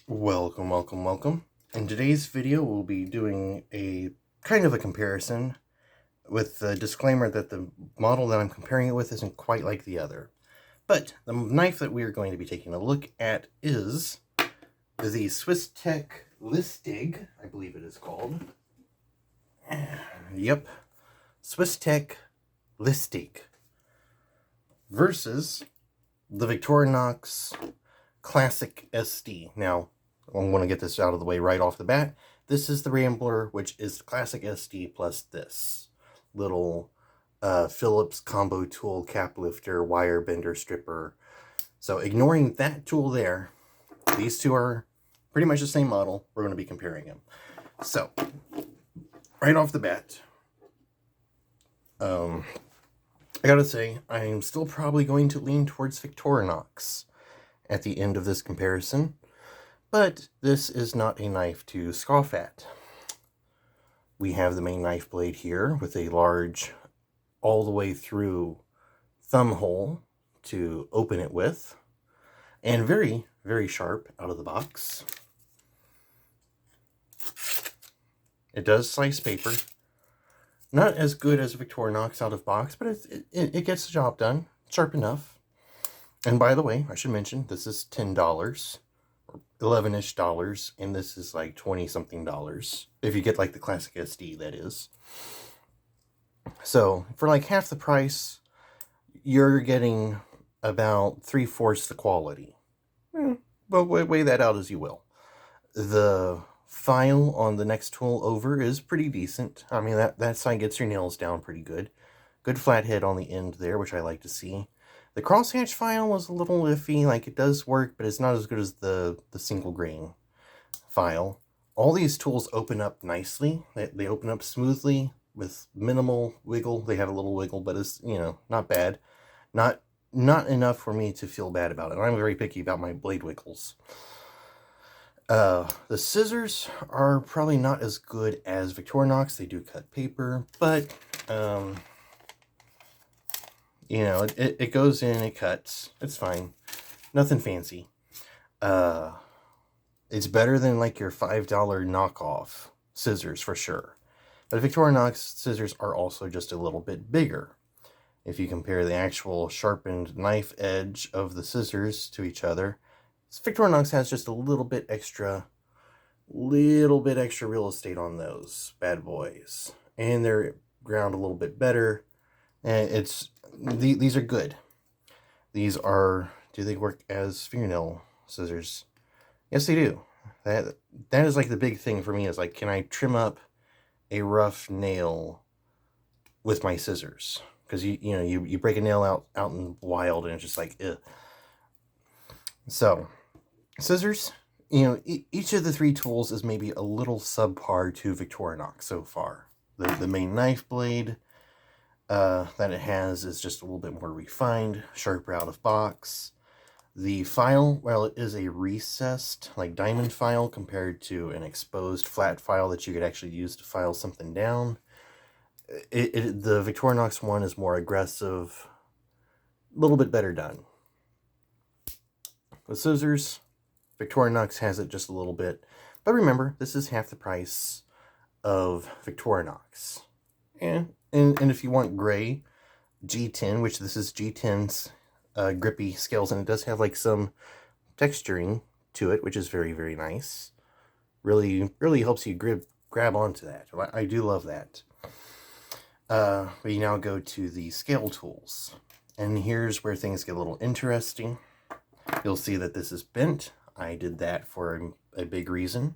Welcome, welcome, welcome. In today's video, we'll be doing a kind of a comparison with the disclaimer that the model that I'm comparing it with isn't quite like the other. But the knife that we are going to be taking a look at is the SWISSTECH LISTIG, I believe it is called. Yep, SWISSTECH LISTIG versus the victorinox Classic SD. Now, I'm going to get this out of the way right off the bat. This is the Rambler, which is the Classic SD plus this little Phillips combo tool, cap lifter, wire bender, stripper. So ignoring that tool there, these two are pretty much the same model. We're going to be comparing them. So, right off the bat, I gotta say, I'm still probably going to lean towards victorinox at the end of this comparison, but this is not a knife to scoff at. We have the main knife blade here with a large all the way through thumb hole to open it with, and very, very sharp out of the box. It does slice paper. Not as good as victorinox out of box, but it gets the job done. Sharp enough. And by the way, I should mention, this is $10, or 11-ish dollars, and this is like 20-something dollars. If you get like the Classic SD, that is. So, for like half the price, you're getting about 3/4 the quality. But weigh that out as you will. The file on the next tool over is pretty decent. I mean, that side gets your nails down pretty good. Good flathead on the end there, which I like to see. The crosshatch file was a little iffy. Like, it does work, but it's not as good as the single grain file. All these tools open up nicely. They open up smoothly with minimal wiggle. They have a little wiggle, but it's, you know, not bad. Not enough for me to feel bad about it. I'm very picky about my blade wiggles. The scissors are probably not as good as victorinox. They do cut paper, but you know, it goes in, it cuts. It's fine. Nothing fancy. It's better than like your $5 knockoff scissors for sure. But victorinox scissors are also just a little bit bigger. If you compare the actual sharpened knife edge of the scissors to each other, victorinox has just a little bit extra real estate on those bad boys. And they're ground a little bit better. And these are good. These are, do they work as fingernail scissors? Yes, they do. That is like the big thing for me, is like, can I trim up a rough nail with my scissors? Because you break a nail out in wild, and it's just like, ugh. So, scissors, you know, each of the three tools is maybe a little subpar to victorinox so far. The main knife blade that it has is just a little bit more refined, sharper out of box. The file, well, it is a recessed, like diamond file compared to an exposed flat file that you could actually use to file something down. The victorinox one is more aggressive, a little bit better done. With scissors, victorinox has it just a little bit. But remember, this is half the price of victorinox. And if you want gray, G10, which this is G10's grippy scales, and it does have like some texturing to it, which is very, very nice. Really helps you grab onto that. I do love that. We now go to the scale tools. And here's where things get a little interesting. You'll see that this is bent. I did that for a big reason.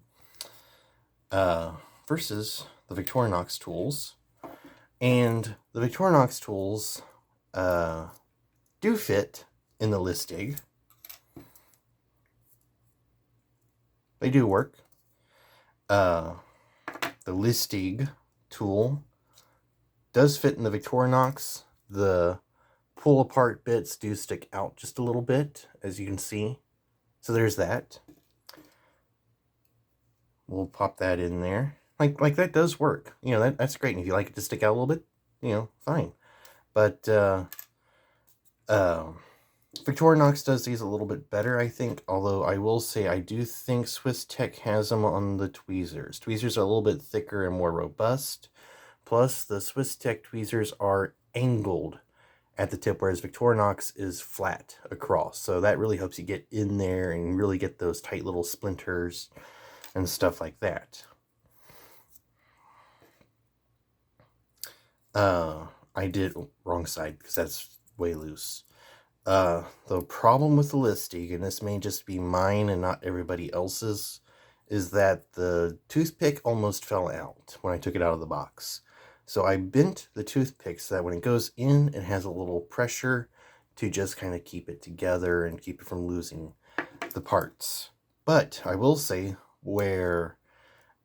Versus the victorinox tools. And the victorinox tools do fit in the LISTIG. They do work. The LISTIG tool does fit in the victorinox. The pull apart bits do stick out just a little bit, as you can see. So there's that. We'll pop that in there. Like that does work. You know, that's great. And if you like it to stick out a little bit, you know, fine. But Victorinox does these a little bit better, I think, although I will say I do think SWISSTECH has them on the tweezers. Tweezers are a little bit thicker and more robust, plus the SWISSTECH tweezers are angled at the tip, whereas Victorinox is flat across, so that really helps you get in there and really get those tight little splinters and stuff like that. I did wrong side because that's way loose. The problem with the Listig, and this may just be mine and not everybody else's, is that the toothpick almost fell out when I took it out of the box. So I bent the toothpick so that when it goes in, it has a little pressure to just kind of keep it together and keep it from losing the parts. But I will say where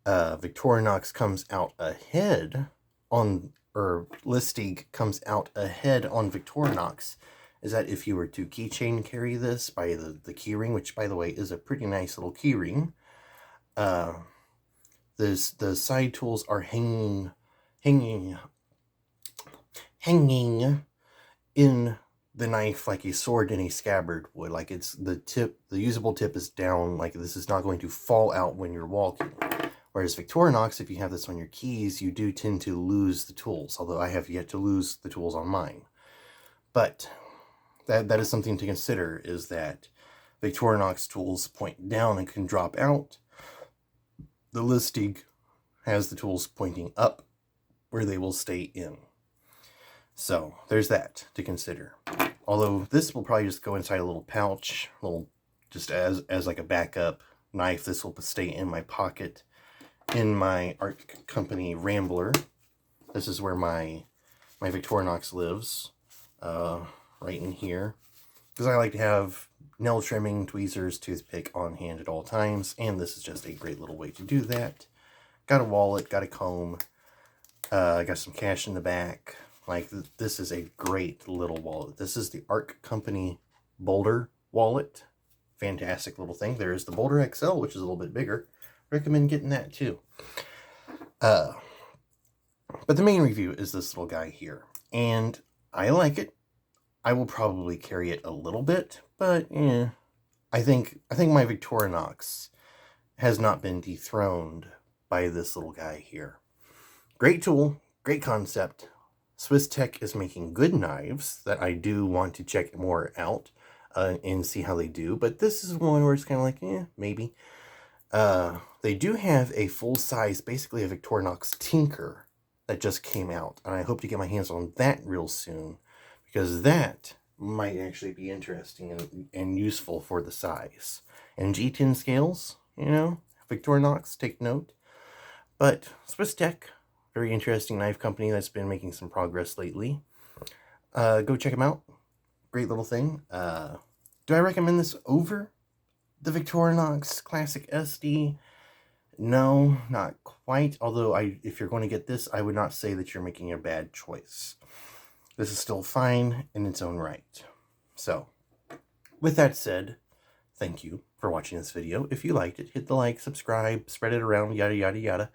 Victorinox comes out ahead on, or Listig comes out ahead on Victorinox, is that if you were to keychain carry this by the keyring, which by the way is a pretty nice little keyring, the side tools are hanging in the knife like a sword in a scabbard would. Like it's the usable tip is down, like this is not going to fall out when you're walking. Whereas Victorinox, if you have this on your keys, you do tend to lose the tools, although I have yet to lose the tools on mine. But that is something to consider, is that Victorinox tools point down and can drop out. The Listig has the tools pointing up where they will stay in. So there's that to consider. Although this will probably just go inside a little pouch, just as like a backup knife. This will stay in my pocket in my art company Rambler. This is where my Victorinox lives. Right in here, because I like to have nail trimming, tweezers, toothpick on hand at all times, and this is just a great little way to do that. Got a wallet, got a comb, got some cash in the back. Like, this is a great little wallet. This is the Arc Company Boulder wallet. Fantastic little thing. There's the Boulder XL, which is a little bit bigger. Recommend getting that too. But the main review is this little guy here, and I like it. I will probably carry it a little bit, but I think my Victorinox has not been dethroned by this little guy here. Great tool, great concept. SWISSTECH is making good knives that I do want to check more out and see how they do, but this is one where it's kind of like, maybe. They do have a full-size, basically a Victorinox Tinker that just came out, and I hope to get my hands on that real soon, because that might actually be interesting and useful for the size. And G10 scales, Victorinox, take note. But SWISSTECH, very interesting knife company that's been making some progress lately. Go check them out. Great little thing. Do I recommend this over the Victorinox Classic SD? No, not quite. Although if you're going to get this, I would not say that you're making a bad choice. This is still fine in its own right. So, with that said, thank you for watching this video. If you liked it, hit the like, subscribe, spread it around, yada, yada, yada.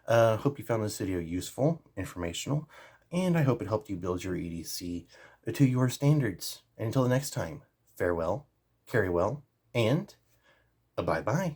Hope you found this video useful, informational, and I hope it helped you build your EDC to your standards. And until the next time, farewell, carry well, and bye-bye.